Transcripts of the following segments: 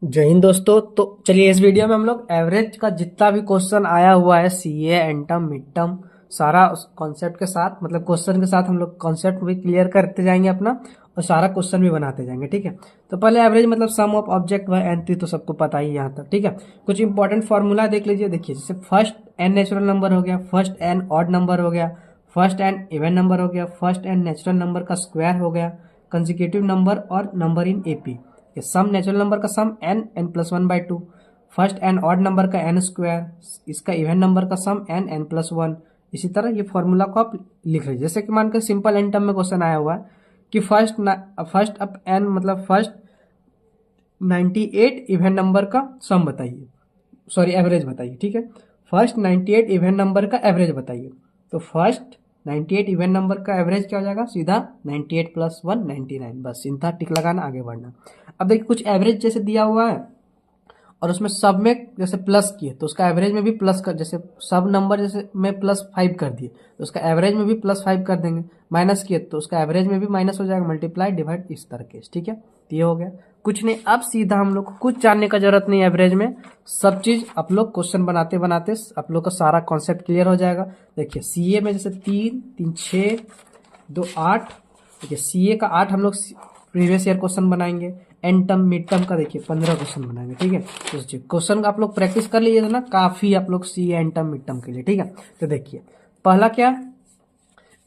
जय हिंद दोस्तों। तो चलिए इस वीडियो में हम लोग एवरेज का जितना भी क्वेश्चन आया हुआ है, CA and term mid term, सारा कॉन्सेप्ट के साथ, मतलब क्वेश्चन के साथ हम लोग कॉन्सेप्ट भी क्लियर करते जाएंगे अपना, और सारा क्वेश्चन भी बनाते जाएंगे। ठीक है। तो पहले एवरेज मतलब सम ऑफ ऑब्जेक्ट बाय एन, तो सबको पता ही यहाँ तक। ठीक है। कुछ इंपॉर्टेंट फार्मूला देख लीजिए। देखिए, जैसे फर्स्ट एन नेचुरल नंबर हो गया, फर्स्ट एन ऑड नंबर हो गया, फर्स्ट एन इवन नंबर हो गया, फर्स्ट एन नेचुरल नंबर का स्क्वायर हो गया, कंसेक्यूटिव नंबर और number in AP. Sum natural number का sum n n plus one by two, first n odd number का एन स्क्वायर, इसका इवन नंबर का sum n n plus one. इसी तरह ये फॉर्मूला को आप लिख लीजिए। जैसे कि मान कर सिंपल एन टर्म में क्वेश्चन आया हुआ है कि फर्स्ट अप एन मतलब फर्स्ट 98 इवन नंबर का सम बताइए, सॉरी एवरेज बताइए। ठीक है। फर्स्ट 98 इवन नंबर का एवरेज बताइए। तो फर्स्ट 98 इवन नंबर का एवरेज क्या हो जाएगा, सीधा 98 प्लस वन 99, बस सीधा टिक लगाना, आगे बढ़ना। अब देखिए कुछ एवरेज जैसे दिया हुआ है और उसमें सब में जैसे प्लस किए तो उसका एवरेज में भी प्लस कर, जैसे सब नंबर जैसे में +5 कर दिए तो उसका एवरेज में भी +5 कर देंगे। माइनस किए तो उसका एवरेज में भी माइनस हो जाएगा, मल्टीप्लाई डिवाइड इस तरह के। ठीक है। तो ये हो गया। कुछ नहीं, अब सीधा हम लोग को कुछ जानने का जरूरत नहीं एवरेज में, सब चीज आप लोग क्वेश्चन बनाते बनाते आप लोग का सारा कॉन्सेप्ट क्लियर हो जाएगा। देखिए सीए में जैसे 3 3 6 2 8, देखिए सीए का 8 हम लोग प्रीवियस ईयर क्वेश्चन बनाएंगे। एन टर्म मिड टर्म का देखिए 15 क्वेश्चन बनाएंगे। ठीक है। तो क्वेश्चन का आप लोग प्रैक्टिस कर लीजिए ना, काफी आप लोग सी एन टर्म मिड टर्म के लिए। ठीक है। तो देखिए पहला क्या,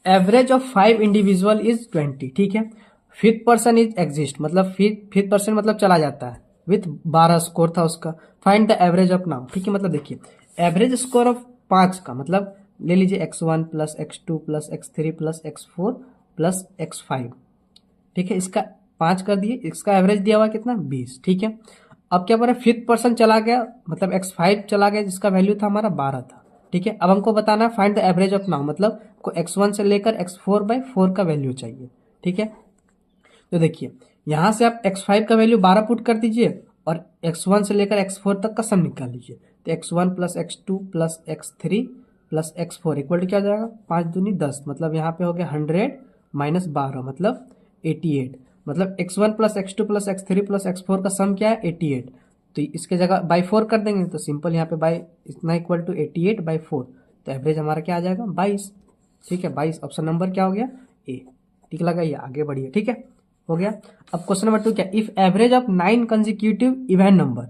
एवरेज ऑफ 5 इंडिविजुअल इज 20। ठीक है। फिफ्थ पर्सन इज एग्जिस्ट, मतलब फिफ्थ पर्सन मतलब चला जाता है, विथ 12 स्कोर था उसका। Find the average of now. ठीक है। मतलब देखिए एवरेज स्कोर ऑफ 5 का मतलब ले लीजिए x1 plus x2 plus x3 plus x4 plus x5। ठीक है। इसका 5 कर दिए, इसका एवरेज दिया हुआ कितना, 20। ठीक है। अब क्या बोला, फिफ्थ पर्सन चला गया मतलब x5 चला गया जिसका वैल्यू था हमारा 12 था। ठीक है। अब हमको बताना है find the average of now, मतलब को x1 से लेकर x4/4 का वैल्यू चाहिए। ठीक है। तो देखिए यहां से आप x5 का वैल्यू 12 पुट कर दीजिए और x1 से लेकर x4 तक का सम निकाल लीजिए। तो x1 plus x2 plus x3 plus x4 equal to क्या हो जाएगा, 5 दूनी 10, मतलब यहाँ पे हो गया 100 माइनस 12 मतलब 88। मतलब x1 plus x2 plus x3 plus x4 का सम क्या है, 88। तो इसके जगह बाई 4 कर देंगे तो सिंपल यहाँ पे बाई इतना इक्वल टू 88/4। तो एवरेज हमारा क्या आ जाएगा, 22। ठीक है। 22 ऑप्शन नंबर क्या हो गया, ए। टिक लगाइए, आगे बढ़िए। ठीक है। हो गया। अब क्वेश्चन नंबर 2 क्या, if average of 9 consecutive even number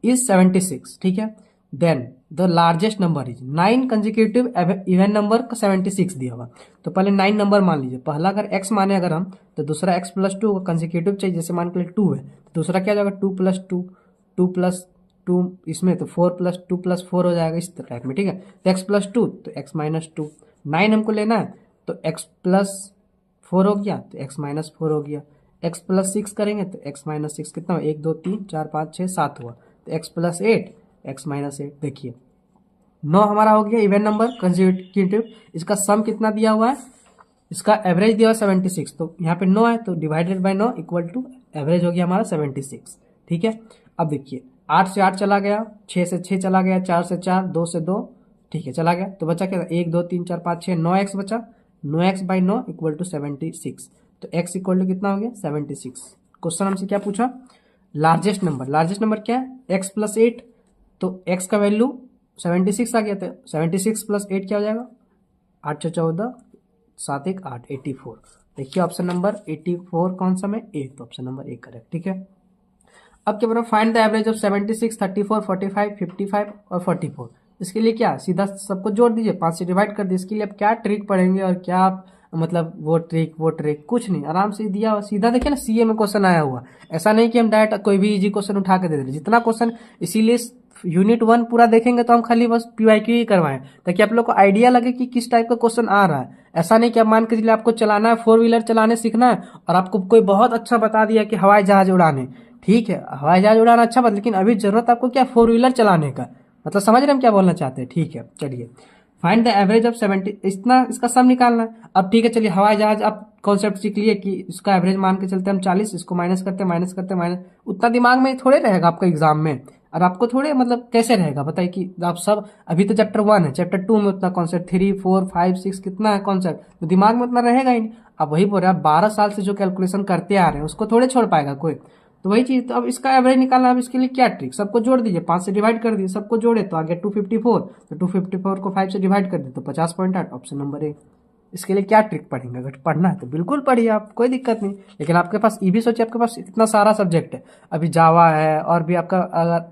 is 76। ठीक है। Then the largest number is 9 consecutive even number का 76 दिया हुआ। तो पहले 9 नंबर मान लीजिए, पहला अगर x माने अगर हम, तो दूसरा x प्लस 2 कंसेक्यूटिव चाहिए, जैसे मान के लिए 2 है तो दूसरा क्या हो जाएगा, 2 प्लस 2, 2 प्लस 2 इसमें, तो 4 प्लस 2 प्लस 4 हो जाएगा इस टाइप में। ठीक है। तो x प्लस 2 तो x माइनस 2, 9 हमको लेना है तो x प्लस 4 हो गया तो x माइनस 4 हो गया। x प्लस 6 करेंगे तो x माइनस 6 कितना हो, 1 2 3 4 5 6 7 हुआ। तो x प्लस 8 x माइनस 8। देखिए 9 हमारा हो गया इवन नंबर कंसेक्यूटिव। इसका सम कितना दिया हुआ है, इसका एवरेज दिया हुआ 76, तो यहाँ पे 9 है तो divided by 9 equal to average हो गया हमारा 76। ठीक है। अब देखिए 8 से 8 चला गया, 6 से 6 चला गया, 4 से 4, 2 से 2, ठीक है चला गया। तो बचा क्या, 1 2 3 4 5 6, 9x बचा। 9x/9 equal to 76। तो x इक्वल टू कितना हो गया, 76। क्वेश्चन हमसे क्या पूछा, लार्जेस्ट नंबर। लार्जेस्ट नंबर क्या है, x प्लस 8, तो x का वैल्यू 76 आ गया था। 76 प्लस 8 क्या हो जाएगा, 8 से 14, 7 1 8, 84। देखिए ऑप्शन नंबर 84 कौन सा में, ए। तो ऑप्शन नंबर ए करेक्ट। ठीक है। अब क्या बोला, फाइंड द एवरेज ऑफ 76, 34, 45, 55 और 44। इसके लिए क्या, सीधा सबको जोड़ दीजिए, 5 से डिवाइड कर दीजिए। इसके लिए आप क्या ट्रिक पढ़ेंगे और क्या आप मतलब वो ट्रिक कुछ नहीं, आराम से दिया हुआ सीधा। देखिए ना सीए में क्वेश्चन आया हुआ, ऐसा नहीं कि हम डायरेक्ट कोई भी इजी क्वेश्चन उठा के दे दे जितना क्वेश्चन। इसीलिए यूनिट 1 पूरा देखेंगे तो हम खाली बस पीवाईक्यू ही करवाएं, ताकि आप लोग को आइडिया लगे कि किस टाइप का क्वेश्चन आ रहा है। ऐसा नहीं कि आप मान के चलिए आपको चलाना है, 4 व्हीलर चलाने सीखना है और आपको कोई बहुत अच्छा बता दिया कि हवाई जहाज उड़ाने, ठीक है हवाई जहाज उड़ाना अच्छा बात, लेकिन अभी जरूरत आपको क्या, 4 व्हीलर चलाने का, मतलब समझ रहे हैं हम क्या बोलना चाहते हैं। ठीक है। चलिए फाइंड द एवरेज ऑफ 70, इतना इसका सम निकालना है। अब ठीक है चलिए हवाई जहाज आप कॉन्सेप्ट सीख लिए कि इसका एवरेज मान के चलते हम 40, इसको माइनस करते माइनस करते माइनस, उतना दिमाग में थोड़े रहेगा आपका एग्जाम में, और आपको थोड़े मतलब कैसे रहेगा बताइए कि आप सब, अभी तो चैप्टर 1 है, चैप्टर 2 में उतना कॉन्सेप्ट, 3 4 5 6 कितना है कॉन्सेप्ट, तो दिमाग में उतना रहेगा ही नहीं। अब वही बोल रहे आप 12 साल से जो कैलकुलेशन करते आ रहे हैं उसको थोड़े छोड़ पाएगा कोई। तो वही चीज़, तो अब इसका एवरेज निकालना, अब इसके लिए क्या ट्रिक, सबको जोड़ दीजिए, 5 से डिवाइड कर दीजिए, सबको जोड़े तो आगे 254, तो 254 को 5 से डिवाइड कर दिए तो 50.8, ऑप्शन नंबर ए। इसके लिए क्या ट्रिक पढ़ेंगे, अगर पढ़ना है तो बिल्कुल पढ़िए आप, कोई दिक्कत नहीं। लेकिन आपके पास ये भी सोचिए, आपके पास इतना सारा सब्जेक्ट है, अभी जावा है और भी आपका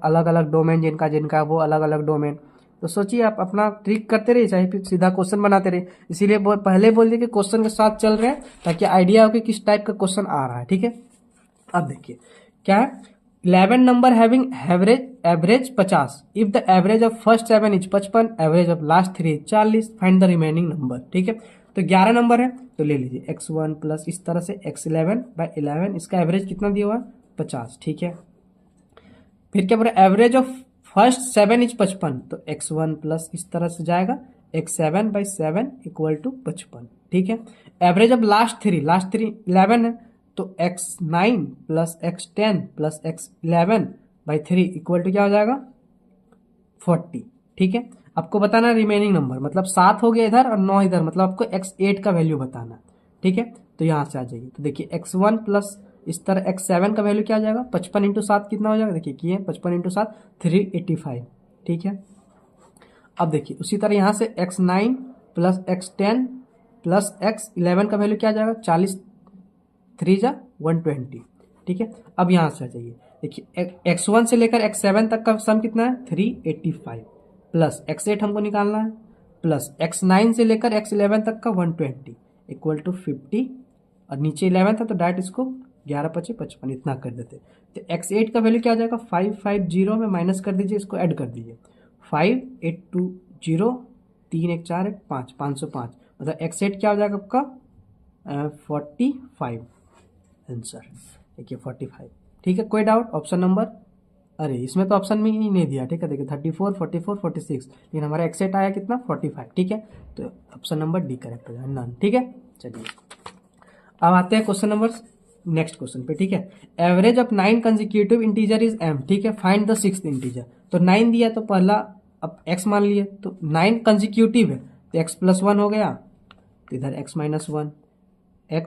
अलग अलग डोमेन जिनका जिनका वो अलग अलग डोमेन, तो सोचिए आप अपना ट्रिक करते रहिए, चाहे फिर सीधा क्वेश्चन बनाते रहिए। इसीलिए पहले बोल दिए कि क्वेश्चन के साथ चल रहे हैं, ताकि आइडिया हो कि किस टाइप का क्वेश्चन आ रहा है, ठीक है। अब देखिए क्या है, 11 number having average 50, if the average of first 7 is 55, average of last 3 is 40, find the remaining number, ठीक है। तो 11 नंबर है तो ले लीजिए x1 प्लस इस तरह से x11/11, इसका एवरेज कितना दिया हुआ है 50, ठीक है। फिर क्या बोल रहा है, एवरेज ऑफ फर्स्ट 7 इज 55, तो x1 प्लस इस तरह से जाएगा x7/7 इक्वल टू 55, ठीक है। एवरेज ऑफ लास्ट 3 11 है, तो x9 plus x10 plus x11/3 equal to क्या हो जाएगा 40, ठीक है। आपको बताना रिमेनिंग नंबर, मतलब 7 हो गया इधर और 9 इधर, मतलब आपको x8 का वैल्यू बताना, ठीक है। तो यहाँ से आ जाइए, तो देखिए x1 प्लस इस तरह x7 का वैल्यू क्या आ जाएगा, 55 इंटू 7 कितना हो जाएगा, देखिए किए 55 इंटू 7 385, ठीक है। अब देखिए उसी तरह यहाँ से x9 plus x10 plus x11 का वैल्यू क्या आ जाएगा 40, 3 जा 120, ठीक है। अब यहाँ से आ जाइए, देखिए x1 से लेकर x7 तक का सम कितना है 385, प्लस x8 हमको निकालना है, प्लस x9 से लेकर x11 तक का 120 इक्वल टू 50, और नीचे 11 था तो डायरेक्ट इसको 11 × 5 = 55 इतना कर देते। तो x8 का वैल्यू क्या आ जाएगा 550 में माइनस कर दीजिए, इसको ऐड कर दीजिए, 5820, 3 1 4 1 5, 505, मतलब x8 क्या हो जाएगा आपका 45 आंसर, देखिए 45, ठीक है। कोई डाउट, ऑप्शन नंबर, अरे इसमें तो ऑप्शन में ही नहीं दिया, ठीक है। देखिए 34 44 46, लेकिन हमारा x8 आया कितना 45, ठीक है। तो ऑप्शन नंबर डी करेक्ट हो जाए, नन, ठीक है। चलिए अब आते हैं क्वेश्चन नंबर नेक्स्ट क्वेश्चन पे, ठीक है। Average of 9 consecutive integer is m, ठीक है। फाइंड द 6th इंटीजर, तो 9 दिया तो पहला अब x मान लिए, तो 9 कंसेक्यूटिव है तो x + 1 हो गया, तो इधर x - 1, x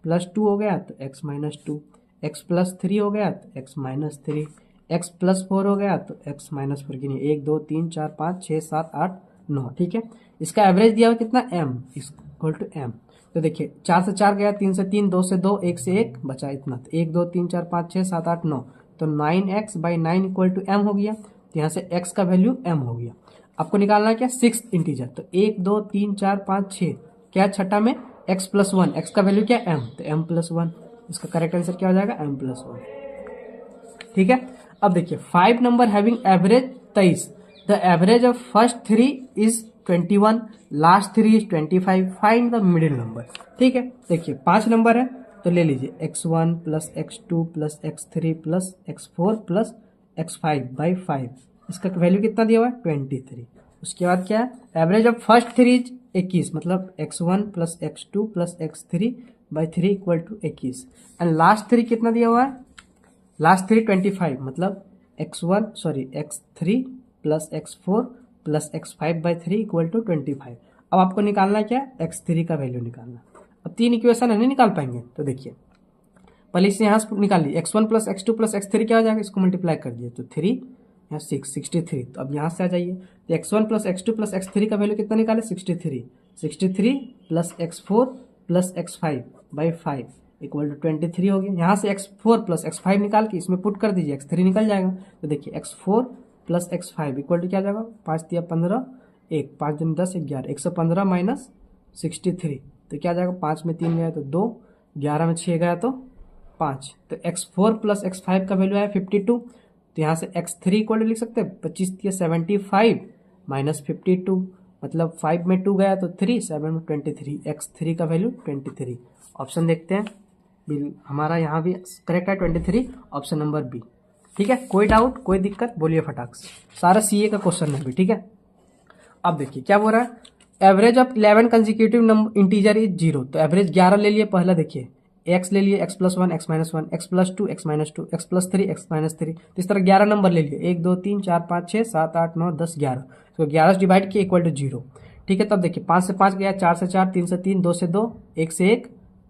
+ 2 हो गया तो x - 2, x + 3 हो गया तो x - 3, x + 4 हो गया तो x - 4 की नहीं, 1 2 3 4 5 6 7 8 9, ठीक है। इसका एवरेज दिया हुआ कितना m इक्वल टू m, तो देखिए 4 से 4 गया, 3 से 3, 2 से 2, 1 से 1 बचा इतना, तो 1 2 3 4 5 6 7 8 9, तो 9x/9 इक्वल टू m हो गया, तो यहाँ से x का वैल्यू m हो गया। आपको निकालना है क्या 6th इंटीजर, तो 1 2 3 4 5 6, क्या छठा में x + 1, x का वैल्यू क्या m, तो m + 1, इसका करेक्ट आंसर क्या हो जाएगा m + 1, ठीक है। अब देखिए 5 number having average 23, the average of first 3 is 21, last 3 is 25, find the middle number, ठीक है। देखिए 5 नंबर है तो ले लीजिए x1 plus x2 plus x3 plus x4 plus x5/5, इसका वैल्यू कितना दिया हुआ है 23। उसके बाद क्या है, एवरेज ऑफ फर्स्ट 3 इज 21, मतलब x1 plus x2 plus x3/3 equal to 21, and last 3 कितना दिया हुआ है, लास्ट 3 25, मतलब x3 plus x4 plus x5/3 equal to 25। अब आपको निकालना क्या है x3 का वैल्यू निकालना। अब 3 इक्वेशन है, नहीं निकाल पाएंगे, तो देखिए पहले इसे यहाँ से निकाल लीजिए, x1 plus x2 plus x3 क्या हो जाएगा, इसको मल्टीप्लाई कर दिए तो 3 यहाँ 6 63, तो अब यहाँ से आ जाइए, तो x1 plus x2 plus x3 का वैल्यू कितना निकाले 63 plus x4 plus x5/5 equal to 23 हो गया। यहाँ से x4 प्लस x5 निकाल के इसमें पुट कर दीजिए, x3 निकल जाएगा, तो देखिए x4 plus x5 equal to क्या आ जाएगा 5 × 15, 1 5 दूनी 10 11, 115 माइनस 63, तो क्या आ जाएगा 5 में 3 गया तो 2, 11 में 6 गया तो 5, तो x4 प्लस x5 का वैल्यू है 52, तो यहाँ से x3 इक्वल टू लिख सकते हैं 25 × 75 माइनस 52, मतलब 5 में 2 गया तो 3, 7 में 23, x3 का वैल्यू 23। ऑप्शन देखते हैं, हमारा यहाँ भी करेक्ट है 23, ऑप्शन नंबर बी, ठीक है। कोई डाउट कोई दिक्कत बोलिए फटाक से, सारा सीए का क्वेश्चन है भी, ठीक है। अब देखिए क्या बोल रहा है, average of 11 consecutive number integer is 0, तो एवरेज 11 ले लिए, पहला देखिए x ले लिए, x + 1 x - 1 x + 2 x - 2 x + 3 x - 3, तो इस तरह 11 नंबर ले लिए, 1 2 3 4 5 6 7 8 9 10 11, तो 11 से डिवाइड किए इक्वल टू 0, ठीक है। तब देखिए 5 से 5 गया, 4 से 4, 3 से 3, 2 से 2, 1 से 1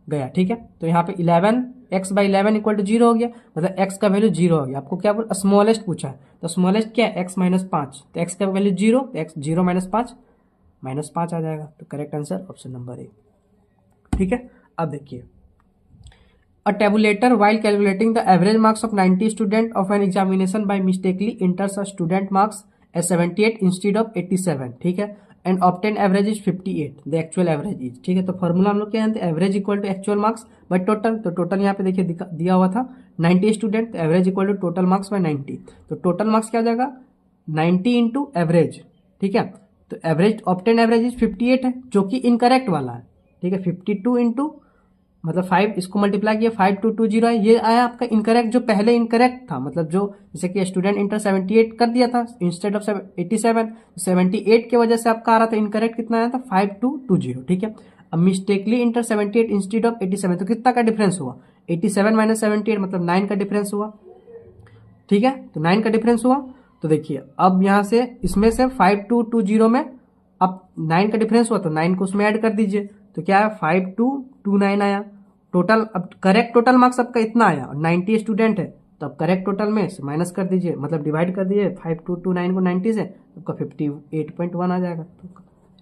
गया, ठीक है। तो यहाँ पे 11 x बाई 11 इक्वल टू 0 हो गया, मतलब x का वैल्यू 0 हो गया। आपको क्या बोल स्मॉलेस्ट पूछा है, तो स्मॉलेस्ट क्या है x माइनस 5, तो x का वैल्यू 0, तो x 0 माइनस 5 आ जाएगा। तो correct answer option number A, ठीक है। अब देखिए, अ tabulator while calculating the average marks of 90 student of an examination by mistakenly enters a student marks as 78 instead of 87, ठीक है, and obtain average is 58, the actual average is, ठीक है। तो formula हम लोग क्या जानते हैं, average equal to actual marks by total. तो टोटल यहाँ पे देखिए दिया हुआ था 90 स्टूडेंट, तो average equal to total marks by 90। तो टोटल मार्क्स क्या हो जाएगा 90 इंटू एवरेज, ठीक है। तो एवरेज ऑप्टेन एवरेज इज 58 है, जो कि इनकरेक्ट वाला है, ठीक है। 52 इंटू मतलब 5, इसको मल्टीप्लाई किया 5220 है, ये आया आपका इनकरेक्ट, जो पहले इनकरेक्ट था, मतलब जो जैसे कि स्टूडेंट इंटर 78 कर दिया था इंस्टेड ऑफ 87, 78 की वजह से आपका आ रहा था इनकरेक्ट, कितना आया था 5220, ठीक है। अब मिस्टेकली इंटर 78 इंस्टेड ऑफ 87, तो कितना का डिफरेंस हुआ 87 माइनस 78, मतलब 9 का डिफरेंस हुआ, ठीक है। तो 9 का डिफरेंस हुआ। तो देखिए अब यहाँ से इसमें से 5220 में अब 9 का डिफरेंस हुआ, तो 9 को उसमें ऐड कर दीजिए, तो क्या है 5229 आया टोटल। अब करेक्ट टोटल मार्क्स आपका इतना आया और 90 स्टूडेंट है, तो अब करेक्ट टोटल में से माइनस कर दीजिए, मतलब डिवाइड कर दीजिए 5229 को 90 से, तो आपका 58.1 आ जाएगा। तो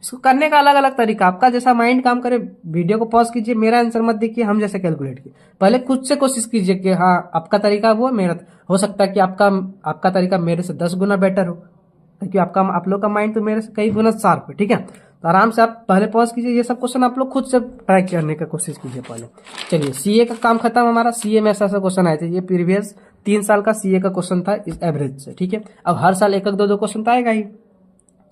इसको करने का अलग अलग तरीका, आपका जैसा माइंड काम करे। वीडियो को पॉज कीजिए, मेरा आंसर मत देखिए, हम जैसे कैलकुलेट किए, पहले खुद से कोशिश कीजिए कि हाँ आपका तरीका वो मेरा हो सकता है कि आपका तरीका मेरे से 10 गुना बेटर हो, क्योंकि आप लोग का माइंड तो मेरे से कई गुना शार्प है, ठीक है। तो आराम से आप पहले पॉज कीजिए, ये सब क्वेश्चन आप लोग खुद से ट्राई करने का कोशिश कीजिए पहले। चलिए सीए का काम खत्म हमारा। सीए में ऐसा क्वेश्चन आए थे, ये प्रीवियस 3 साल का सीए का क्वेश्चन था इस एवरेज से, ठीक है। अब हर साल एक दो क्वेश्चन तो आएगा ही।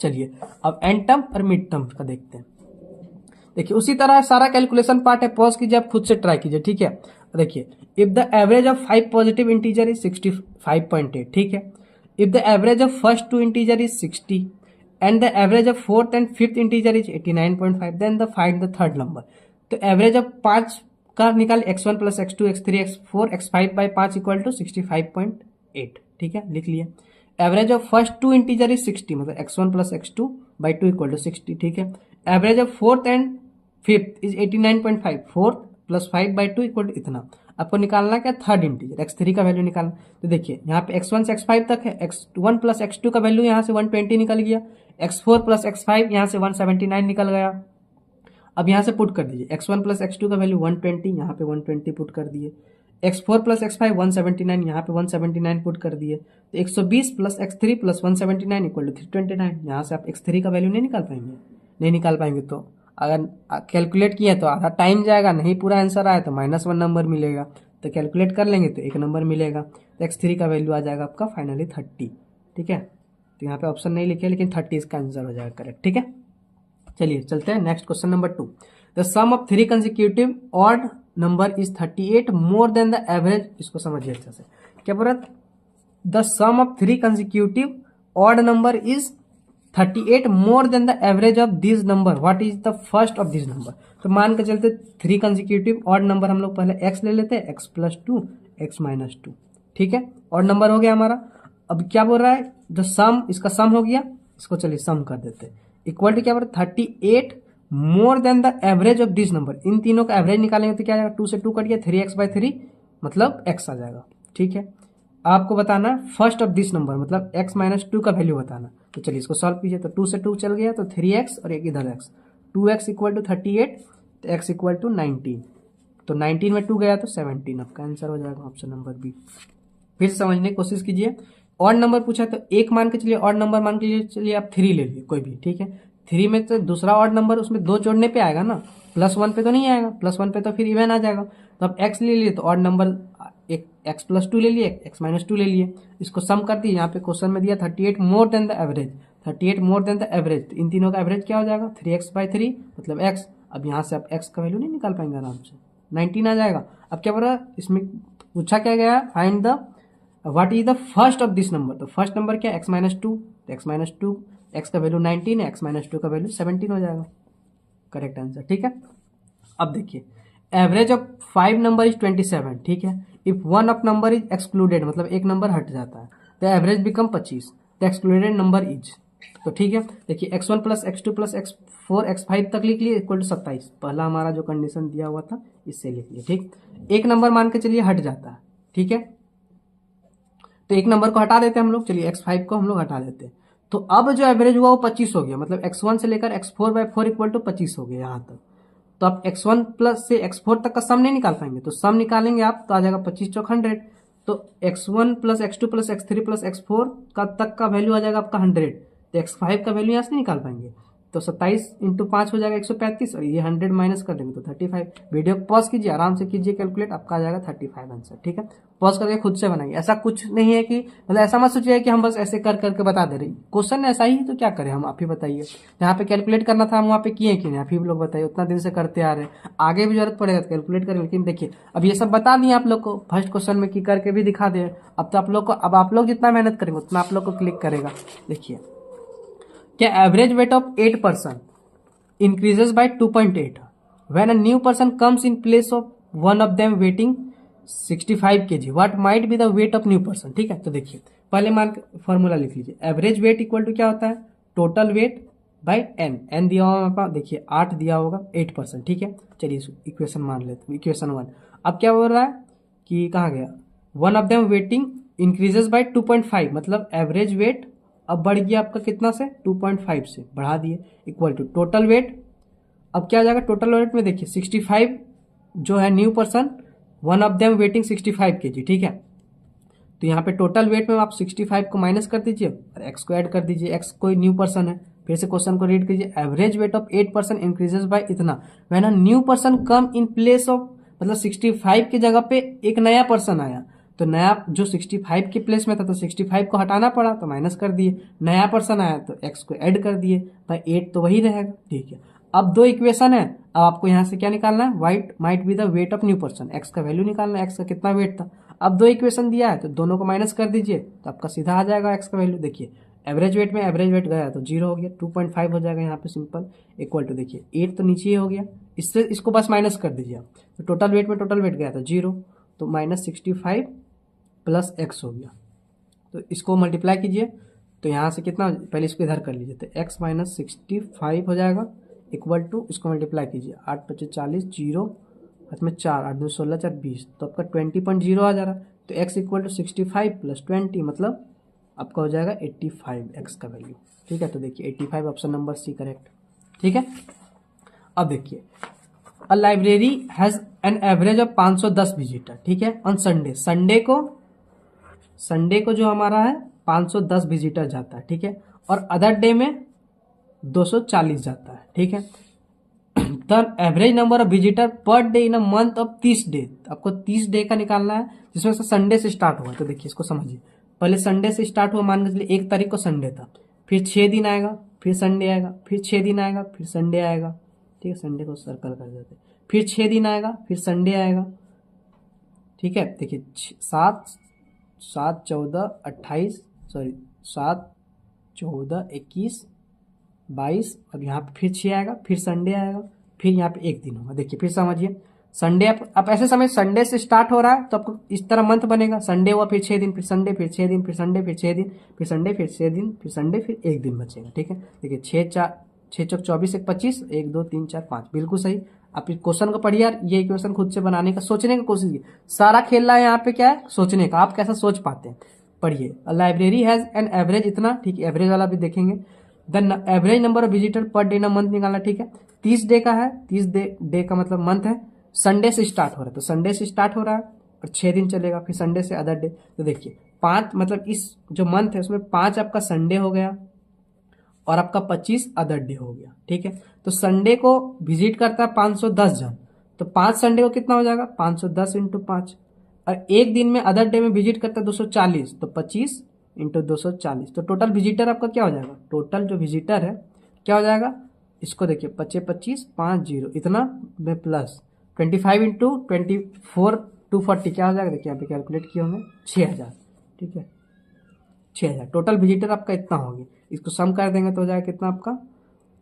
चलिए अब एंड टर्म और मिड टर्म का देखते हैं। देखिए उसी तरह सारा कैलकुलेशन पार्ट है, पॉज कीजिए, आप खुद से ट्राई कीजिए, ठीक है। देखिए if the average of 5 positive integer is 65.8, ठीक है। If the average of first 2 integer is 60 and the average of 4th and 5th integer is 89.5, then the find the third number। तो एवरेज ऑफ 5 का निकाल x1 plus x2 x3 x4 x5 by 5 equal to 65.8, ठीक है, लिख लिए। Average of first 2 integer is 60, मतलब x1 plus x2 by 2 equal to 60, ठीक है। Average of 4th and 5th is 89.5, 4 plus 5 by 2 equal to इतना। आपको निकालना क्या थर्ड इंटीजर x3 का वैल्यू निकालना। तो देखिए यहाँ पे x1 से x5 तक है, x1 प्लस x2 का वैल्यू यहाँ से 120 निकल गया, x4 प्लस x5 यहाँ से 179 निकल गया। अब यहाँ से पुट कर दीजिए x1 प्लस x2 का वैल्यू 120, यहाँ पे 120 पुट कर दिए, x4 प्लस x5 179, यहाँ पे 179 पुट कर दिए। तो 120 plus x3 plus 179 equal to 329। यहाँ से आप x3 का वैल्यू नहीं निकाल पाएंगे, तो अगर कैलकुलेट किया तो आधा टाइम जाएगा, नहीं पूरा आंसर आया तो -1 नंबर मिलेगा, तो कैलकुलेट कर लेंगे तो 1 नंबर मिलेगा। तो x3 का वैल्यू आ जाएगा आपका फाइनली 30, ठीक है। तो यहाँ पे ऑप्शन नहीं लिखे, लेकिन 30 इसका आंसर हो जाएगा करेक्ट, ठीक है। चलिए चलते हैं next question number 2। The sum of 3 consecutive odd number is 38 more than the average. इसको समझिए अच्छा से, क्या बोल रहा है, the sum of 3 consecutive odd number is 38 more than the average of this number, what is the first of this number. तो मान के चलते 3 कंसेक्यूटिव ऑड नंबर, हम लोग पहले x ले लेते हैं, x प्लस 2 x माइनस 2, ठीक है, ऑड नंबर हो गया हमारा। अब क्या बोल रहा है, द सम, इसका सम हो गया, इसको चलिए सम कर देते हैं, इक्वल टू क्या बोल रहा है 38 more than the average of this number. इन तीनों का एवरेज निकालेंगे तो क्या आ जाएगा, 2 से 2 कट गया, 3x बाई 3 मतलब x आ जाएगा, ठीक है। आपको बताना फर्स्ट ऑफ दिस नंबर, मतलब x माइनस 2 का वैल्यू बताना। तो चलिए इसको सॉल्व कीजिए, तो 2 से 2 चल गया, तो 3x और एक इधर x, 2x इक्वल टू 38, तो x इक्वल टू 19, तो 19 में 2 गया तो 17, आपका आंसर हो जाएगा ऑप्शन नंबर बी। फिर समझने की कोशिश कीजिए, ऑड नंबर पूछा तो एक मान के चलिए, ऑड नंबर मान के चलिए आप 3 ले लीजिए कोई भी, ठीक है। 3 में तो दूसरा ऑड नंबर उसमें 2 जोड़ने पे आएगा ना, +1 पे तो नहीं आएगा, +1 पे तो फिर इवन आ जाएगा। तो आप x ले लिए तो ऑड नंबर एक x प्लस 2 ले लिए, x माइनस 2 ले लिए, इसको सम कर दिए। यहाँ पे क्वेश्चन में दिया 38 more than the average, 38 more than the average, तो इन तीनों का एवरेज क्या हो जाएगा 3x बाई 3 मतलब x। अब यहाँ से आप x का वैल्यू नहीं निकाल पाएंगे आराम से, 19 आ जाएगा। अब क्या बोल रहा है, इसमें पूछा क्या गया, find the what is the first of this number. तो फर्स्ट नंबर क्या x माइनस 2, तो x माइनस 2, x का वैल्यू 19 है, x माइनस 2 का वैल्यू 17 हो जाएगा, करेक्ट आंसर, ठीक है। अब देखिए एवरेज ऑफ 5 नंबर इज 27, ठीक है। If one of number is excluded, मतलब एक नंबर हट जाता है, तो average become 25, the excluded number is, तो ठीक है, देखिए x1 plus x2 plus x4 x5 तक लिख लिए इक्वल टू 27। पहला हमारा जो कंडीशन दिया हुआ था इससे लिख लिए। ठीक, एक नंबर मान के चलिए हट जाता है। ठीक है, तो एक नंबर को हटा देते हैं हम लोग, चलिए x5 को हम लोग हटा देते हैं। तो अब जो एवरेज हुआ वो 25 हो गया, मतलब x1 से लेकर x4/4 इक्वल टू 25 हो गया यहाँ तक। तो आप x1 प्लस से x4 तक का सम नहीं निकाल पाएंगे, तो सम निकालेंगे आप तो आ जाएगा 25 चौक 100। तो x1 plus x2 plus x3 plus x4 का तक का वैल्यू आ जाएगा आपका 100। तो x5 का वैल्यू यहाँ से नहीं निकाल पाएंगे, तो 27 इंटू 5 हो जाएगा 135, और ये 100 माइनस कर देंगे तो 35। वीडियो को पॉज कीजिए, आराम से कीजिए कैलकुलेट, आपका आ जाएगा 35 आंसर। ठीक है, पॉज करके खुद से बनाइए। ऐसा कुछ नहीं है कि मतलब ऐसा मत सोचिए कि हम बस ऐसे कर करके बता दे रहे हैं, क्वेश्चन ऐसा ही तो क्या करें हम, आप ही बताइए। जहाँ पे कैलकुलेट करना था हम वहाँ पे किए कि नहीं, आप ही लोग बताइए। उतना दिन से करते आ रहे हैं, आगे भी जरूरत पड़ेगा तो कैलकुलेट करें। लेकिन देखिए अब ये सब बता दिए आप लोग को फर्स्ट क्वेश्चन में कि करके भी दिखा दे। अब तो आप लोग को, अब आप लोग जितना मेहनत करेंगे उतना आप लोग को क्लिक करेगा। देखिए क्या average weight of 8% increases by 2.8 when a new person comes in place of one of them weighing 65 kg, what might be the weight of new person। ठीक है, तो देखिए पहले मान फॉर्मूला लिख लीजिए, एवरेज वेट इक्वल टू क्या होता है, टोटल वेट बाई एन दिया होगा, देखिए 8 दिया होगा 8%। ठीक है, चलिए इक्वेशन मान लेते हैं, इक्वेशन 1। अब क्या बोल रहा है कि कहाँ गया, one of them waiting increases by 2.5, मतलब एवरेज वेट अब बढ़ गया आपका कितना से, 2.5 से बढ़ा दिए, इक्वल टू टोटल वेट। अब क्या आ जाएगा टोटल वेट में, देखिए 65 जो है new person, one of them waiting 65 kg। ठीक है, तो यहाँ पे टोटल वेट में आप 65 को माइनस कर दीजिए और x को ऐड कर दीजिए, x कोई न्यू पर्सन है। फिर से क्वेश्चन को रीड कीजिए, average weight of 8% increases by इतना when a new person come in place of, मतलब 65 की जगह पे एक नया पर्सन आया, तो नया जो 65 के प्लेस में था तो 65 को हटाना पड़ा तो माइनस कर दिए, नया पर्सन आया तो x को ऐड कर दिए, भाई 8 तो वही रहेगा। ठीक है, अब दो इक्वेशन है, अब आपको यहाँ से क्या निकालना है, white might be the weight of new person, x का वैल्यू निकालना है, x का कितना वेट था। अब दो इक्वेशन दिया है तो दोनों को माइनस कर दीजिए तो आपका सीधा आ जाएगा x का वैल्यू। देखिए एवरेज वेट में एवरेज वेट गया तो 0 हो गया, 2.5 हो जाएगा यहाँ पे सिंपल, इक्वल टू देखिए 8 तो नीचे ही हो गया, इससे इसको बस माइनस कर दीजिए आप, तो टोटल वेट में टोटल वेट गया था 0, तो माइनस 65 प्लस x हो गया, तो इसको मल्टीप्लाई कीजिए तो यहाँ से कितना, पहले इसको इधर कर लीजिए, तो x माइनस 65 हो जाएगा, इक्वल टू इसको मल्टीप्लाई कीजिए, 8 × 5 = 40, 0 हाथ में 4, 8 × 2 = 16, 4 20, तो आपका 20.0 आ जा रहा है। तो x इक्वल टू 65 प्लस 20 मतलब आपका हो जाएगा 85 x का वैल्यू। ठीक है, तो देखिए 85 ऑप्शन नंबर सी करेक्ट। ठीक है, अब देखिए a library has an average of 510 visitor. ठीक है, ऑन संडे, संडे को जो हमारा है 510 विजिटर जाता है। ठीक है, और अदर डे में 240 जाता है। ठीक है, the average number of visitor per day in a month of 30 day, आपको 30 डे का निकालना है जिसमें से संडे से स्टार्ट हुआ। तो देखिए इसको समझिए, पहले संडे से स्टार्ट हुआ, मान के चलिए 1 तारीख को संडे था, फिर 6 दिन आएगा, फिर संडे आएगा, फिर 6 दिन आएगा, फिर संडे आएगा। ठीक है, संडे को सर्कल कर देते, फिर 6 दिन आएगा, फिर संडे आएगा। ठीक है, देखिए 7 14 28, सॉरी 7 14 21 22, और यहाँ पे फिर 6 आएगा, फिर संडे आएगा, फिर यहाँ पे 1 दिन होगा। देखिए फिर समझिए, संडे आप ऐसे समझ, संडे से स्टार्ट हो रहा है तो आपको इस तरह मंथ बनेगा, संडे हुआ फिर 6 दिन, फिर संडे, फिर 6 दिन, फिर संडे, फिर 6 दिन, फिर संडे, फिर 6 दिन, फिर संडे, फिर 1 दिन बचेगा। ठीक है, देखिए 6 चौक 24, 1 25, 1 2 3 4 5, बिल्कुल सही। आप इस क्वेश्चन को पढ़िए यार, ये इक्वेशन खुद से बनाने का, सोचने का कोशिश कीजिए। सारा खेल रहा है यहाँ पे क्या है, सोचने का, आप कैसा सोच पाते हैं। पढ़िए, लाइब्रेरी हैज एन एवरेज इतना, ठीक है, एवरेज वाला भी देखेंगे। The average number of visitor per day ना मंथ निकालना। ठीक है, 30 डे का है, 30 डे का मतलब मंथ है, संडे से स्टार्ट हो रहा है, तो संडे से स्टार्ट हो रहा है और 6 दिन चलेगा, फिर संडे से अदर डे। तो देखिए 5, मतलब इस जो मंथ है उसमें 5 आपका संडे हो गया और आपका 25 अदर डे हो गया। ठीक है, तो संडे को विजिट करता है 510 जन, तो 5 संडे को कितना हो जाएगा, 510 इंटू 5, और एक दिन में अदर डे में विजिट करता है 240, तो 25 इंटू 240, तो टोटल विजिटर आपका क्या हो जाएगा, टोटल जो विजिटर है क्या हो जाएगा, इसको देखिए 25 25 5 0 इतना में प्लस 25 इंटू 24 240 क्या हो जाएगा, देखिए यहाँ पे कैलकुलेट किया हमने 6000। ठीक है, 6000 टोटल विजिटर आपका इतना होगी, इसको सम कर देंगे तो हो जाएगा कितना आपका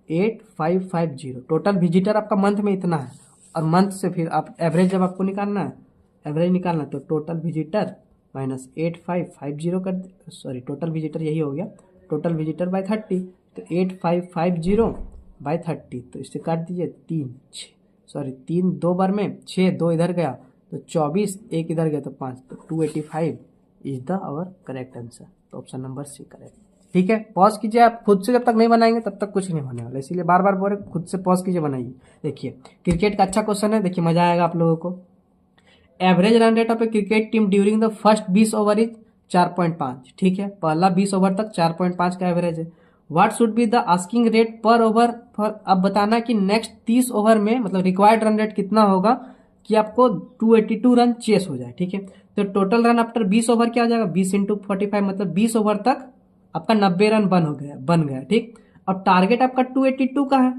8550। टोटल विजिटर आपका मंथ में इतना है, और मंथ से फिर आप एवरेज जब आपको निकालना है, एवरेज निकालना है तो टोटल विजिटर माइनस 8550 कर, सॉरी टोटल विजिटर यही हो गया टोटल विजिटर बाय 30, तो 8550 बाय 30, तो इससे काट दीजिए 3 2 बार में 6, 2 इधर गया तो 24, 1 इधर गया तो 5, तो 285 is the our correct answer. तो ऑप्शन नंबर सी करेक्ट। ठीक है, पॉज कीजिए, आप खुद से जब तक नहीं बनाएंगे तब तक कुछ नहीं होने वाला, इसीलिए बार बार बोल रहे खुद से पॉज कीजिए, बनाइए। देखिए क्रिकेट का अच्छा क्वेश्चन है, देखिए मजा आएगा आप लोगों को। Average run rate of A cricket team during the first 20 over is 4.5। ठीक है, पहला 20 ओवर तक 4.5 का एवरेज है। What should be the asking rate पर ओवर फॉर, अब बताना कि नेक्स्ट 30 ओवर में मतलब रिक्वायर्ड रन रेट कितना होगा कि आपको 282 रन चेस हो जाए। ठीक है, तो टोटल रन आफ्टर 20 ओवर क्या आ जाएगा, 20 इंटू 45, मतलब 20 ओवर तक आपका 90 रन बन गया। ठीक, अब टारगेट आपका 282 का है,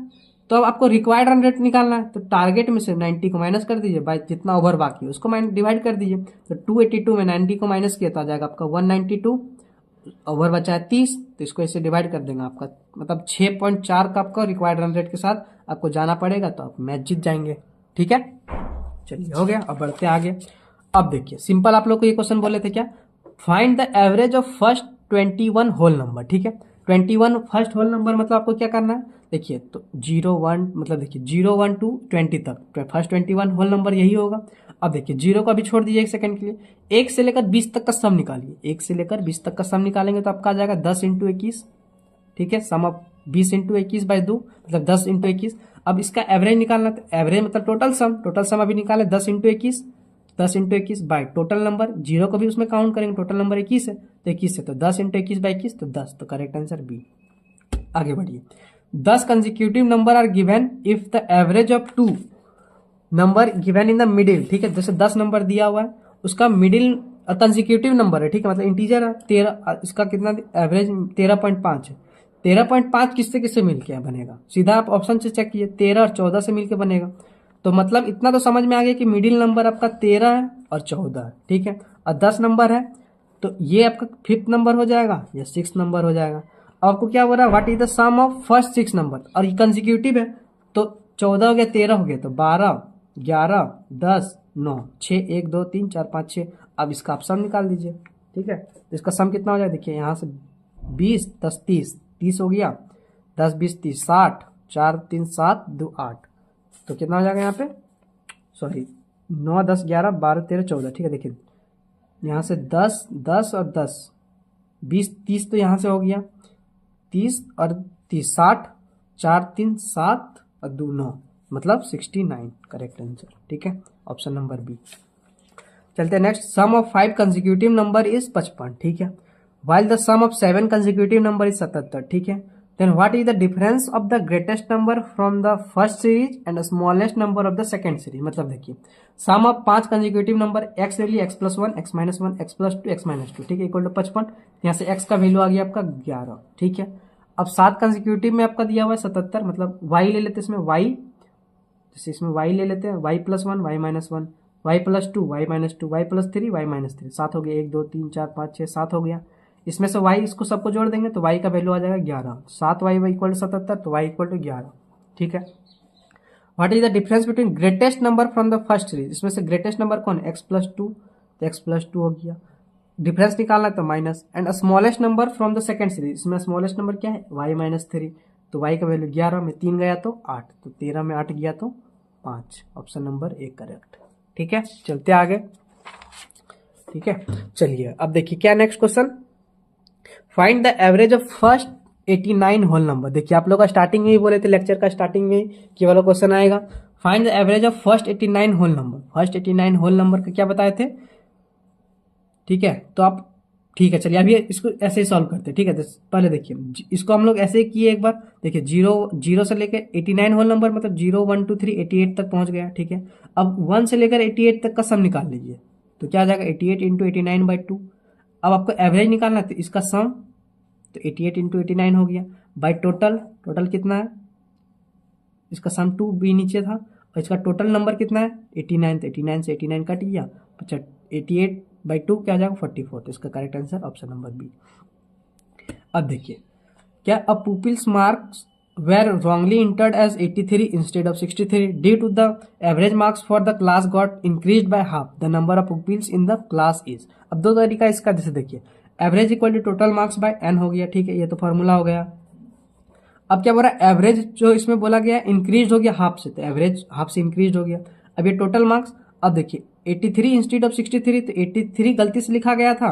तो अब आपको रिक्वायर्ड रन रेट निकालना है, तो टारगेट में से 90 को माइनस कर दीजिए बाय जितना ओवर बाकी है उसको डिवाइड कर दीजिए। तो 282 में 90 को माइनस किया तो आ जाएगा आपका 192, ओवर बचा है 30, तो इसको ऐसे डिवाइड कर देंगे आपका, मतलब 6.4 का आपका रिक्वायर्ड रन रेट के साथ आपको जाना पड़ेगा, तो आप मैच जीत जाएंगे। ठीक है, चलिए हो गया, अब बढ़ते आगे। अब देखिए सिंपल आप लोग को ये क्वेश्चन बोले थे क्या, find the average of first 21 whole number. ठीक है, 21 फर्स्ट होल नंबर मतलब आपको क्या करना है, देखिए तो 0 1 मतलब देखिए 0 1 2 20 तक फर्स्ट 21 होल नंबर यही होगा। अब देखिए 0 को अभी छोड़ दीजिए 1 सेकंड के लिए, 1 से लेकर 20 तक का सम निकालिए, 1 से लेकर 20 तक का सम निकालेंगे तो आपका आ जाएगा 10 इंटू 21। ठीक है, सम ऑफ 20 इंटू 21 बाई 2 मतलब 10 इंटू 21। अब इसका एवरेज निकालना, तो एवरेज मतलब टोटल सम अभी निकाले 10 into 21, 10 into 21 by total number, 0 को भी उसमें काउंट करेंगे, टोटल नंबर 21 है तो 21 है, तो 10 इंटू 21 बाई 21 तो 10, तो करेक्ट आंसर बी। आगे बढ़िए, 10 consecutive number are given if the average of 2 number given in the middle. ठीक है, जैसे 10 नंबर दिया हुआ है उसका मिडिल कंसेक्यूटिव नंबर है, ठीक है, मतलब इंटीजर है 13, इसका कितना एवरेज 13.5 है, 13.5 किससे किससे मिलके बनेगा, सीधा आप ऑप्शन से चेक कीजिए, 13 और 14 से मिलके बनेगा। तो मतलब इतना तो समझ में आ गया कि मिडिल नंबर आपका 13 है और 14 है। ठीक है, और 10 नंबर है तो ये आपका 5th नंबर हो जाएगा या 6th नंबर हो जाएगा। आपको क्या हो रहा है, what is the sum of first 6 number, और ये कंसेक्यूटिव है तो 14 हो गया, 13 हो गया, तो 12 11 10 9 6 1 2 3 4 5 6। अब इसका आप सम निकाल दीजिए। ठीक है, तो इसका सम कितना हो जाएगा, देखिए यहाँ से 20 10 30 हो गया, 10 20 30 60, 4 3 7 2 8, तो कितना हो जाएगा यहाँ पे, सॉरी 9 10 11 12 13 14। ठीक है, देखिए यहाँ से 10 10 और 10 20 30 तो यहाँ से हो गया, 30 और 30 60, 4 3 7 और 2 9, मतलब 69 करेक्ट आंसर। ठीक है, ऑप्शन नंबर बी। चलते हैं next, sum of 5 consecutive number is 55। ठीक है, while the sum of 7 consecutive number is 77। ठीक है, then what is the difference of the greatest number from the first series and smallest number of the second series. मतलब देखिए sum of 5 consecutive number x ले लिए, x + 1 x - 1 x + 2 x - 2, ठीक है, equal to 55। यहाँ से x का value आ गया आपका 11। ठीक है, अब 7 कंसेक्यूटिव में आपका दिया हुआ है 77, मतलब y ले लेते हैं इसमें, y जैसे इसमें y ले लेते हैं, y + 1 y - 1 y + 2 y - 2 y + 3 y - 3, 7 हो गया, 1 2 3 4 5 6 7 हो गया। इसमें से y इसको सबको जोड़ देंगे तो y का वैल्यू आ जाएगा 11, 7y = 77 तो y = 11। ठीक है, what is the difference between greatest number from the first series, इसमें से ग्रेटेस्ट नंबर कौन है, x + 2, तो x + 2 हो गया, डिफरेंस निकालना है तो minus, and smallest number from the second series, इसमें स्मॉलेस्ट नंबर क्या है, y - 3, तो y का वैल्यू 11 में 3 गया तो 8, तो 13 में 8 गया तो 5, ऑप्शन नंबर ए करेक्ट। ठीक है, चलते आगे। ठीक है, चलिए अब देखिए क्या next question, find the average of first 89 whole number. देखिए आप लोग का स्टार्टिंग में ही बोले थे, लेक्चर का स्टार्टिंग में ही कि वाला क्वेश्चन आएगा, find the average of first 89 whole number. First 89 whole number का क्या बताए थे। ठीक है, तो आप ठीक है, चलिए अभी इसको ऐसे ही सॉल्व करते हैं। ठीक है, तो पहले देखिए इसको हम लोग ऐसे ही किए एक बार, देखिए 0 से लेकर 89 होल नंबर, मतलब 0 1 2 3 88 तक पहुंच गया। ठीक है, अब 1 से लेकर 88 तक का सम निकाल लीजिए, तो क्या आ जाएगा 88 इंटू 89/2। अब आपको एवरेज निकालना है तो इसका सम, तो 88 इंटू 89 हो गया, बाई टोटल कितना है, इसका सम 2 भी नीचे था और इसका टोटल नंबर कितना है 89, तो 89 से 89 कट गया, 88/2 क्या आ जाएगा 44, तो इसका correct answer option number B. अब देखिए क्या, a pupil's marks were wrongly entered as 83 instead of 63 due to the average marks for the class got increased by half, the number of pupils in the class is। अब दो तरीका इसका, जैसे देखिए average equal to total marks by n हो गया, ठीक है, ये तो फॉर्मूला हो गया। अब क्या बोल रहा है, एवरेज जो इसमें बोला गया इंक्रीज हो गया हाफ से, तो एवरेज हाफ से इंक्रीज हो गया। अब ये टोटल मार्क्स, अब देखिए 83 इंस्टीड ऑफ 63, तो 83 गलती से लिखा गया था,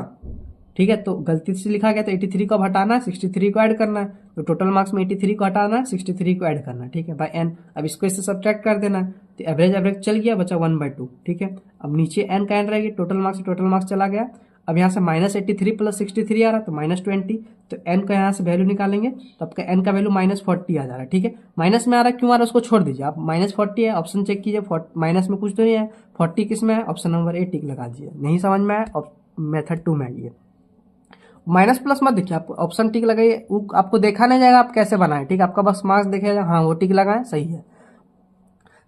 ठीक है, तो गलती से लिखा गया तो 83 को हटाना है, 63 को ऐड करना है, तो टोटल मार्क्स में 83 को हटाना है, 63 को ऐड करना है, ठीक है, बाय एन। अब इसको इससे सब्ट्रैक्ट कर देना है, तो एवरेज चल गया, बचा 1/2, ठीक है। अब नीचे एन का एन रहेगी, टोटल मार्क्स चला गया। अब यहाँ से -83 प्लस 63 आ रहा है, तो -20, तो एन का यहाँ से वैल्यू निकालेंगे, तो आपका एन का वैल्यू -40 आ जा रहा है, ठीक है। माइनस में आ रहा है, क्यों आ रहा है उसको छोड़ दीजिए, आप -40 है, ऑप्शन चेक कीजिए, माइनस में कुछ तो नहीं है, 40 किस में है, ऑप्शन नंबर ए टिक लगा दीजिए। नहीं समझ में आया, मेथड 2 में आइए। माइनस प्लस मत देखिए, आप ऑप्शन टिक लगाइए, आपको देखा नहीं जाएगा आप कैसे बनाए, ठीक है, आपका बस मार्क्स देखेगा, हाँ वो टिक लगाए, सही है।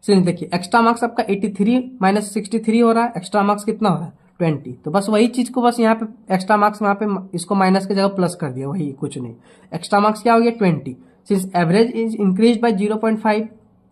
चलिए देखिए, एक्स्ट्रा मार्क्स आपका 83 माइनस 63 हो रहा है, एक्स्ट्रा मार्क्स कितना हो रहा है 20, तो बस वही चीज को बस यहाँ पे एक्स्ट्रा मार्क्स में, यहाँ पे इसको माइनस की जगह प्लस कर दिया, वही कुछ नहीं। एक्स्ट्रा मार्क्स क्या हो गया 20, since average is increase by 0.5,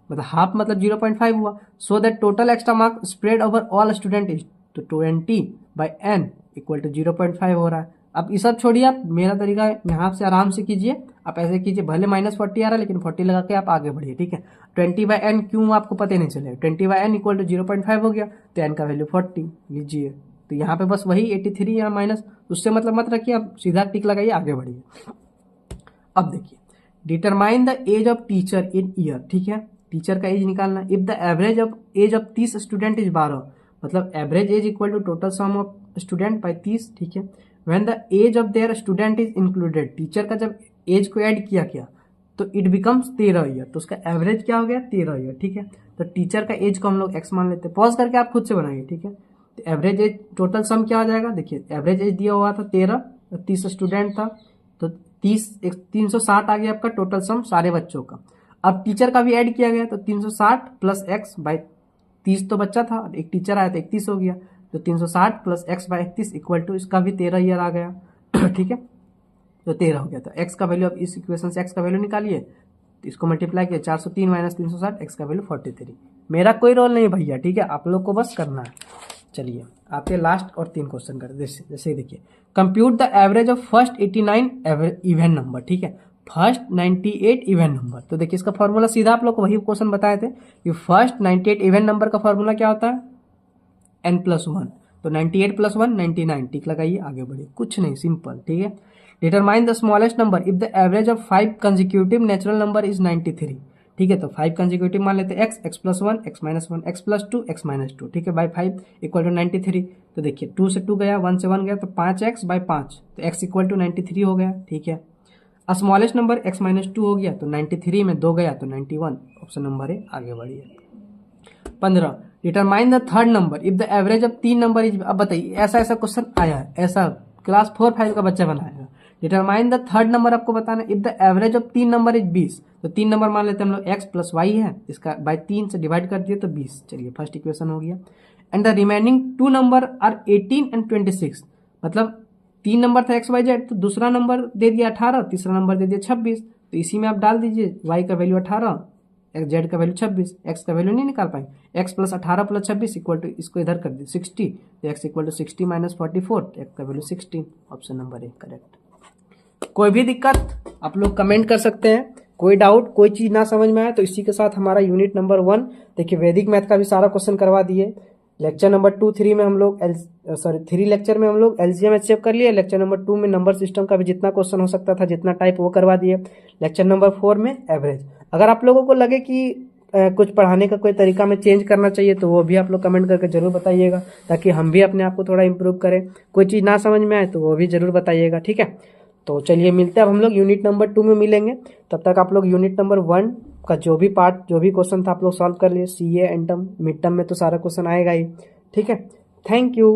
मतलब हाफ मतलब 0.5 हुआ, so that total extra mark spread over all student is, तो 20/n इक्वल टू 0.5 हो रहा है। अब ये सब छोड़िए, आप मेरा तरीका यहाँ से आराम से कीजिए, आप ऐसे कीजिए, भले -40 आ रहा है लेकिन 40 लगा के आप आगे बढ़िए, ठीक है। 20/n क्यों आपको पता नहीं चलेगा, 20/n इक्वल टू 0.5 हो गया, तो n का वैल्यू 40 लीजिए, तो यहाँ पे बस वही 83 यहाँ माइनस, उससे मतलब मत रखिए, आप सीधा टिक लगाइए, आगे बढ़िए। अब देखिए, determine the age of teacher in year, ठीक है, टीचर का एज निकालना। If the average of age of 30 student is 12, मतलब average age equal to total sum of student by 30, ठीक है। When the age of their student is included, teacher का जब as को ऐड किया गया तो इट बिकम्स 13 ईयर, तो उसका एवरेज क्या हो गया 13 ईयर, ठीक है। तो टीचर का एज को हम लोग एक्स मान लेते हैं, पॉज करके आप खुद से बनाइए, ठीक है। तो एवरेज एज टोटल सम क्या हो जाएगा, देखिए एवरेज एज दिया हुआ था 13, 30 स्टूडेंट था, तो 360 आ गया आपका टोटल सम सारे बच्चों का। अब टीचर का भी ऐड किया गया, तो 360 प्लस एक्स बाई 30 तो बच्चा था, एक टीचर आया तो 31 हो गया, तो 360 plus x by 31 equal to इसका भी 13 ईयर आ गया ठीक है, तो 13 हो गया। तो एक्स का वैल्यू, अब इस इक्वेशन से एक्स का वैल्यू निकालिए, तो इसको मल्टीप्लाई किया 403 माइनस 360, एक्स का वैल्यू 43। मेरा कोई रोल नहीं भैया, ठीक है, आप लोग को बस करना है। चलिए आपके लास्ट और 3 क्वेश्चन कर, जैसे देखिए, compute the average of first 89 even number, ठीक है, फर्स्ट 98 इवन नंबर। तो देखिए इसका फॉर्मूला सीधा आप लोग को वही क्वेश्चन बताए थे कि फर्स्ट 98 इवन नंबर का फॉर्मूला क्या होता है n+1, तो 98 + 1 99, टिक लगाइए, आगे बढ़िए, कुछ नहीं, सिंपल, ठीक है। Determine the smallest number if the average of 5 consecutive natural number is 93, ठीक है, तो 5 कंसेक्यूटिव मान लेते हैं, x +1 x -1 x +2 x -2, ठीक है, बाई 5 इक्वल टू 93। तो देखिए 2 से 2 गया, 1 से 1 गया, तो 5x बाई 5, तो x इक्वल टू 93 हो गया, ठीक है। स्मॉलेस्ट नंबर x -2 हो गया, तो 93 में 2 गया, तो 91, ऑप्शन नंबर है, आगे बढ़िए। 15, determine the third number if the average of 3 number is, अब बताइए ऐसा क्वेश्चन आया है, ऐसा क्लास 4-5 का बच्चा बनाएगा। डिटरमाइन द थर्ड नंबर आपको बताना, if the average of 3 number is 20, तो 3 नंबर मान लेते हैं हम लोग, x + y है, इसका बाय 3 से डिवाइड कर दिए तो 20, चलिए फर्स्ट इक्वेशन हो गया। And the remaining 2 number are 18 and 26, मतलब 3 नंबर था x y z, तो दूसरा नंबर दे दिया 18, तीसरा नंबर दे दिया 26, तो इसी में आप डाल दीजिए y का वैल्यू 18, z का वैल्यू 26, x का वैल्यू नहीं निकाल पाएंगे, x + 18 + 26 इक्वल टू, इसको इधर कर दिए 60, तो x इक्वल टू 60 - 44, x का value 16, option number A correct. कोई भी दिक्कत आप लोग कमेंट कर सकते हैं, कोई डाउट, कोई चीज ना समझ में आए तो इसी के साथ हमारा यूनिट नंबर 1 देखिए वैदिक मैथ का भी सारा क्वेश्चन करवा दिए। लेक्चर नंबर 3 में हम लोग 3 लेक्चर में हम लोग एलसीएम एचसीएफ कर लिए। लेक्चर नंबर 2 में नंबर सिस्टम का भी जितना क्वेश्चन हो सकता था, जितना टाइप, वो करवा दिए। लेक्चर नंबर 4 में एवरेज। अगर आप लोगों को लगे कि कुछ पढ़ाने का कोई तरीका में चेंज करना चाहिए तो वो भी आप लोग कमेंट करके जरूर बताइएगा, ताकि हम भी अपने आप को थोड़ा इंप्रूव करें। कोई चीज़ ना समझ में आए तो वो भी जरूर बताइएगा, ठीक है। तो चलिए मिलते हैं, अब हम लोग यूनिट नंबर 2 में मिलेंगे। तब तक आप लोग यूनिट नंबर 1 का जो भी पार्ट, जो भी क्वेश्चन था आप लोग सॉल्व कर लिए। CA and term, mid term में तो सारा क्वेश्चन आएगा ही, ठीक है। Thank you.